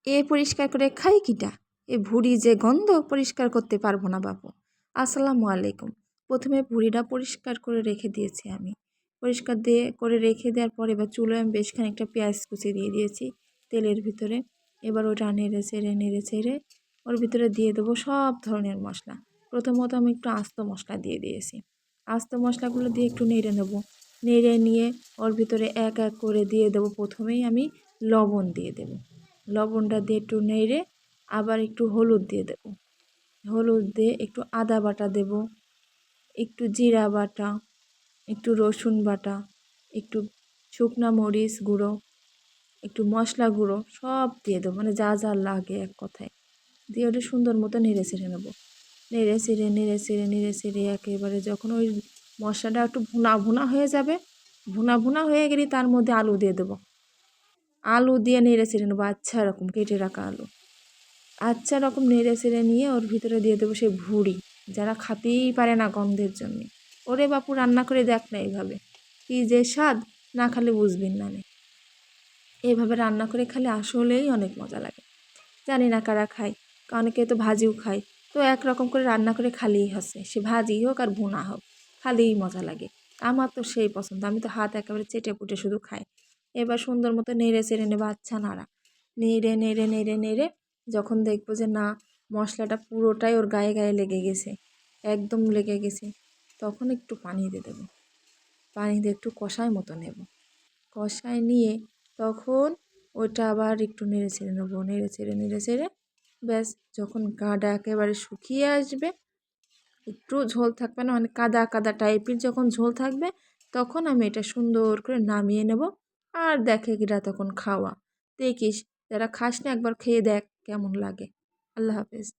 এ পরিষ্কার করে খাই কিটা? এ ভুঁড়ি যে গন্ধ, পরিষ্কার করতে পারবো না বাপু। আসসালামু আলাইকুম। প্রথমে ভুঁড়িটা পরিষ্কার করে রেখে দিয়েছি আমি। পরিষ্কার করে রেখে দেওয়ার পর এবার চুলোয় আমি বেশ খানিকটা পেঁয়াজ কুচি দিয়ে দিয়েছি তেলের ভিতরে। এবার ওটা নেড়ে চেড়ে ওর ভিতরে দিয়ে দেবো সব ধরনের মশলা। প্রথমত আমি একটু আস্ত মশলা দিয়ে দিয়েছি। আস্ত মশলাগুলো দিয়ে একটু নেড়ে নেবো। নেড়ে নিয়ে ওর ভিতরে এক এক করে দিয়ে দেবো। প্রথমেই আমি লবণ দিয়ে দেবো। লবণটা দিয়ে একটু নেড়ে আবার একটু হলুদ দিয়ে দেব। হলুদ দিয়ে একটু আদা বাটা দেব, একটু জিরা বাটা, একটু রসুন বাটা, একটু শুকনা মরিচ গুঁড়ো, একটু মশলা গুঁড়ো সব দিয়ে দেবো, মানে যা যা লাগে এক কথায় দিয়ে ওটা সুন্দর মতো নেড়ে ছেড়ে নেবো। নেড়ে ছেড়ে একেবারে যখন ওই মশলাটা একটু ভুনা ভুনা হয়ে যাবে, ভুনা ভুনা হয়ে গেলে তার মধ্যে আলু দিয়ে দেবো। আলু দিয়ে নেড়ে ছেড়ে নেবো, আচ্ছা এরকম কেটে রাখা আলু। আচ্ছা রকম নেড়ে চেড়ে নিয়ে ওর ভিতরে দিয়ে দেবো সেই ভুঁড়ি, যারা খাতেই পারে না গন্ধের জন্যে। ওরে বাপু রান্না করে দেখ না এইভাবে, কী যে স্বাদ, না খালে বুঝবেন না। এইভাবে রান্না করে খেলে আসলেই অনেক মজা লাগে। জানি না কারা খায়, অনেকে তো ভাজিও খায়। তো একরকম করে রান্না করে খালেই হচ্ছে, সে ভাজি হোক আর ভুনা হোক, খালেই মজা লাগে। আমার তো সেই পছন্দ, আমি তো হাত একেবারে চেটে পুটে শুধু খাই। এবার সুন্দর মতো নেড়ে চেড়ে নেবো, আচ্ছা নাড়া নেড়ে যখন দেখবো যে না মশলাটা পুরোটাই ওর গায়ে গায়ে লেগে গেছে, একদম লেগে গেছে, তখন একটু পানি দিয়ে দেবো। পানি দিয়ে একটু কষায় মতো নেব। কষায় নিয়ে তখন ওইটা আবার একটু নেড়ে ছেড়ে ব্যাস, যখন গাটা একেবারে শুকিয়ে আসবে, একটু ঝোল থাকবে না, মানে কাদা কাদা টাইপের যখন ঝোল থাকবে, তখন আমি এটা সুন্দর করে নামিয়ে নেব। আর দেখে কিটা তখন খাওয়া। দেখিস, যারা খাস না একবার খেয়ে দেখ কেমন লাগে। আল্লাহ হাফেজ।